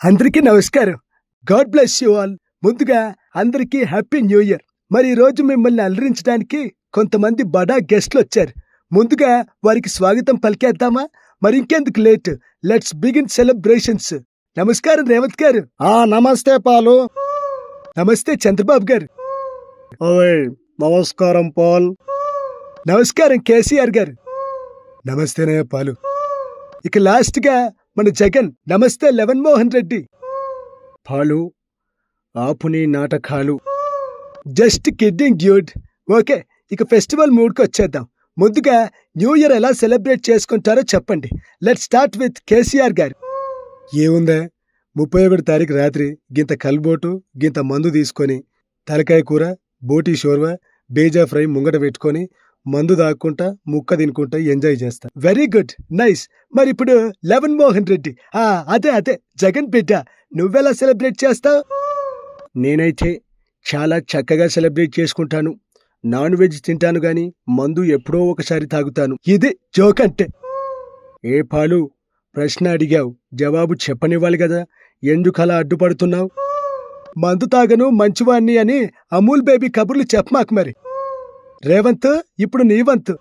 అందరికీ నమస్కారం. God bless you all. ముందుగా అందరికీ హ్యాపీ న్యూ ఇయర్. మరి ఈ రోజు మిమ్మల్ని అలరించడానికి కొంతమంది బడా గెస్ట్లు వచ్చారు. ముందుగా వారికి స్వాగతం పలికేద్దామా? మరి ఇంకెందుకు లేట్, లెట్స్ బిగిన్ సెలబ్రేషన్స్. నమస్కారం రేవంత్ గారు. నమస్తే పాలు. నమస్తే చంద్రబాబు గారు. నమస్కారం పాల్. నమస్కారం కేసీఆర్ గారు. నమస్తేనయ్య పాలు. ఇక లాస్ట్ గా మన జగన్. నమస్తే లెవెన్ మోహన్ రెడ్డి. పాలు ఆపుని నాటకాలు. Just kidding dude. ఓకే, ఇక ఫెస్టివల్ మూడ్కి వచ్చేద్దాం. ముందుగా న్యూ ఇయర్ ఎలా సెలబ్రేట్ చేసుకుంటారో చెప్పండి. లెట్స్ స్టార్ట్ విత్ కేసీఆర్ గారు. ఏముందా, 31 తారీఖు రాత్రి గింత కల్బోటు గింత మందు తీసుకొని తలకాయ కూర, బోటీ షోర్వా, బేజా ఫ్రై ముంగట పెట్టుకొని మందు దాక్కుంటా ముక్క తినుకుంటా ఎంజాయ్ చేస్తా. Very good, nice. మరి ఇప్పుడు లెవెన్ మోహన్ రెడ్డి. అదే జగన్ బిడ్డ, నువ్వెలా సెలబ్రేట్ చేస్తావు? నేనైతే చాలా చక్కగా సెలబ్రేట్ చేసుకుంటాను. నాన్ వెజ్ తింటాను గాని మందు ఎప్పుడో ఒకసారి తాగుతాను. ఇది జోక్ అంటే. ఏ పాలు, ప్రశ్న అడిగావు, జవాబు చెప్పనివ్వాలి కదా, ఎందుకలా అడ్డుపడుతున్నావు? మందు తాగను మంచివాణ్ణి అని అమూల్ బేబీ కబుర్లు చెప్పమాకు. మరి రేవంత్, ఇప్పుడు నీ వంతు.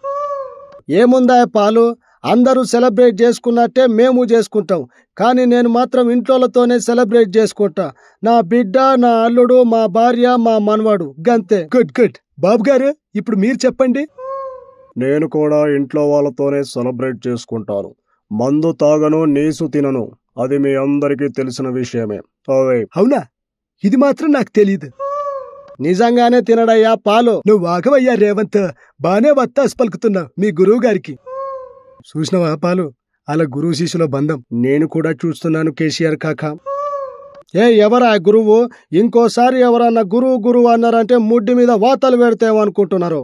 ఏముందా పాలు, అందరూ సెలబ్రేట్ చేసుకున్నట్టే మేము చేసుకుంటాం, కానీ నేను మాత్రం ఇంట్లోతోనే సెలబ్రేట్ చేసుకుంటా. నా బిడ్డ, నా అల్లుడు, మా భార్య, మా మనవాడు, గంతే. Good good. బాబు గారు, ఇప్పుడు మీరు చెప్పండి. నేను కూడా ఇంట్లో వాళ్ళతోనే సెలబ్రేట్ చేసుకుంటాను. మందు తాగను, నీసు తినను, అది మీ అందరికీ తెలిసిన విషయమే. అవునా? ఇది మాత్రం నాకు తెలీదు. నిజంగానే తినడయ్యా పాలు. నువ్వు ఆగవయ్యా రేవంత్, బానే వత్తాసు పలుకుతున్నావు మీ గురువు గారికి. చూసినవా పాలు, అలా గురువు శిష్యుల బంధం. నేను కూడా చూస్తున్నాను కేసీఆర్ కాక. ఎవరా గురువు? ఇంకోసారి ఎవరన్నా గురువు అన్నారంటే ముడ్డి మీద వాతలు పెడతామనుకుంటున్నారు.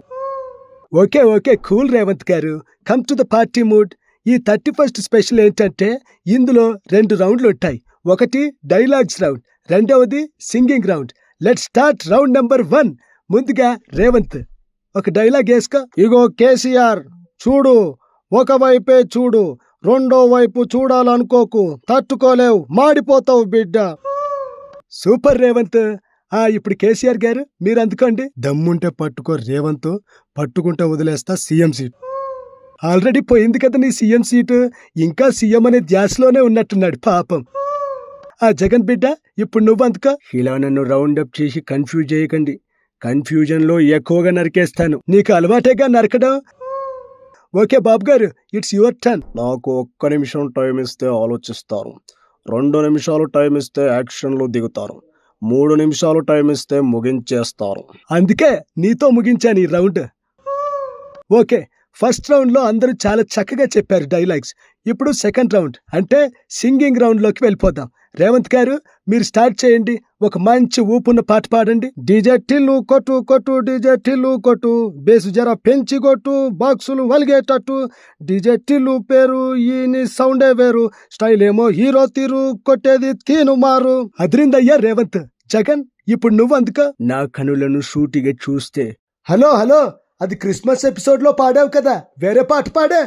ఓకే కూల్ రేవంత్ గారు, come to the party mood. ఈ 31st స్పెషల్ ఏంటంటే ఇందులో 2 రౌండ్లు ఉంటాయి. ఒకటి డైలాగ్స్ రౌండ్, రెండవది singing round. Let's start round number 1. ముందుగా రేవంత్ ఒక డైలాగ్ వేసుకో. ఇగో కేసీఆర్, చూడు, ఒకవైపే చూడు, రెండో వైపు చూడాలనుకోకు, తట్టుకోలేవు, మాడిపోతావు బిడ్డ. సూపర్ రేవంత్. ఇప్పుడు కేసీఆర్ గారు మీరు అందుకోండి. దమ్ముంటే పట్టుకో రేవంత్, పట్టుకుంటే వదిలేస్తా సీఎం సీట్. ఆల్రెడీ పోయింది కదా నీ సీఎం సీటు, ఇంకా సీఎం అనే ధ్యాసలోనే ఉన్నట్టున్నాడు పాపం. జగన్ బిడ్డ, ఇప్పుడు నువ్వు అందుకో. ఇలా నన్ను రౌండప్ చేసి కన్ఫ్యూజ్ చేయకండి. కన్ఫ్యూజన్లో ఎక్కువగా నరికేస్తాను. నీకు అలవాటేగా నరకడం. ఓకే బాబు గారు, ఇట్స్ యువర్ టర్న్. నాకు 1 నిమిషం టైం ఇస్తే ఆలోచిస్తారు, 2 నిమిషాలు టైం ఇస్తే యాక్షన్లో దిగుతారు, 3 నిమిషాలు టైం ఇస్తే ముగించేస్తారు. అందుకే నీతో ముగించాను ఈ రౌండ్. ఓకే, ఫస్ట్ రౌండ్లో అందరూ చాలా చక్కగా చెప్పారు డైలాగ్స్. ఇప్పుడు సెకండ్ రౌండ్ అంటే సింగింగ్ రౌండ్లోకి వెళ్ళిపోదాం. రేవంత్ గారు మీరు స్టార్ట్ చేయండి. ఒక మంచి ఊపున్న పాట పాడండి. డీజే టిల్లు కొట్టు కొట్టు, డీజే టిల్లు కొట్టు, బేసు జర పెంచి కొట్టు, బాక్సులు వలిగేటట్టు, డీజే టిల్లు పేరు ఈని సౌండే వేరు, స్టైల్ ఏమో హీరో తీరు, కొట్టేది తీను మారు. అదిరిందయ్యా రేవంత్. జగన్, ఇప్పుడు నువ్వు అందుకో. నా కనులను సూటిగా చూస్తే. హలో, అది క్రిస్మస్ ఎపిసోడ్ లో పాడావు కదా, వేరే పాట పాడే.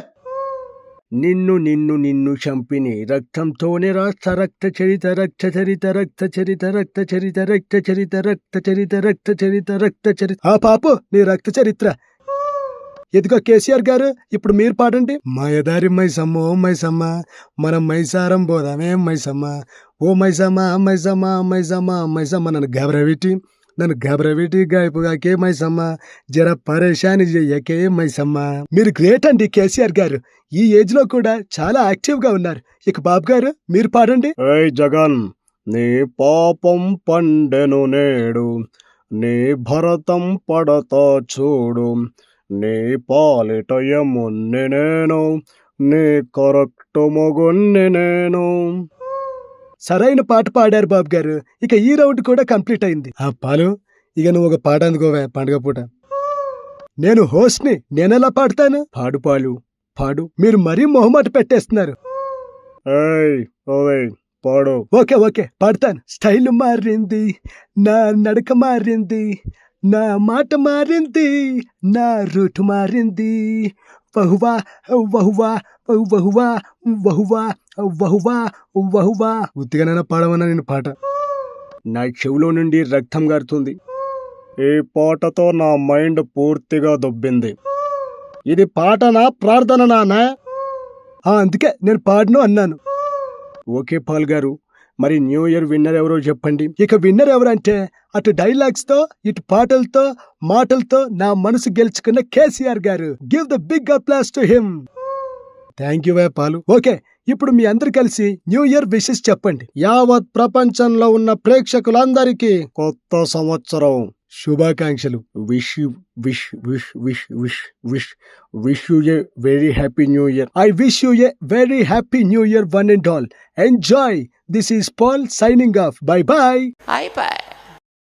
నిన్ను నిన్ను నిన్ను చంపిని రక్తంతోనే రాస్త రక్త చరిత రక్త చరిత రక్త చరిత రక్త చరిత రక్త చరిత రక్త చరిత రక్త చరిత రక్త చరిత. పాపు నీ రక్త చరిత్ర. ఎదుగో కేసీఆర్ గారు, ఇప్పుడు మీరు పాడండి. మాయదారి మైసమ్మ ఓ మైసమ్మ, మనం మైసారం పోదామే మైసమ్మ, ఓ మైసమ్మ మైసమ్మ మైసమ్మ మైసమ్మ, నన్ను గబరవిటి గాయపుగాకే మైసమ్మ, జర పరేషాని చెయ్యకే మైసమ్మ. మీరు గ్రేట్ అండి కేసీఆర్ గారు, ఈ ఏజ్ లో కూడా చాలా యాక్టివ్ గా ఉన్నారు. ఇక బాబు గారు మీరు పాడండి. జగన్, నీ పాపం పండెను నేడు, నీ భరతం పడతా చూడు, నీ పాలిటయమున్ని నేను, నీ కరెక్ట్ మొగున్ని నేను. సరైన పాట పాడారు బాబు గారు. ఇక ఈ రౌండ్ కూడా కంప్లీట్ అయింది. పాలు, ఇక నువ్వు ఒక పాట అందుకోవా పండుగ పూట. నేను హోస్ట్ని, నేనెలా పాడతాను? పాడు పాలు, పాడు. మీరు మరీ మొహమాట పెట్టేస్తున్నారు. పాడు. ఓకే పాడతాను. స్టైల్ మారింది, నా నడక మారింది, నా మాట మారింది, నా రూట్ మారింది, వహువా వహువా వహువా వహువా వహువా వహువా. ఉత్తిగానైనా పాడమన్నా నేను పాట. నా చెవులో నుండి రక్తం గారుతుంది. ఈ పాటతో నా మైండ్ పూర్తిగా దొబ్బింది. ఇది పాటనా ప్రార్థన నానా? అందుకే నేను పాడను అన్నాను. ఓకే పాల్ గారు, మరి న్యూ ఇయర్ విన్నర్ ఎవరో చెప్పండి. ఇక విన్నర్ ఎవరంటే అటు డైలాగ్స్ తో ఇటు పాటలతో మాటలతో నా మనసు గెలుచుకున్న కేసీఆర్ గారు. Give the big applause to him. Thank you పాలు. ఓకే, ఇప్పుడు మీ అందరు కలిసి న్యూ ఇయర్ విషెస్ చెప్పండి. యావత్ ప్రపంచంలో ఉన్న ప్రేక్షకులందరికీ కొత్త సంవత్సరం శుభాకాంక్షలు. Wish you wish wish wish wish wish wish you a very happy new year. I wish you a very happy new year one and all. Enjoy. This is Paul signing off. Bye bye. Bye bye.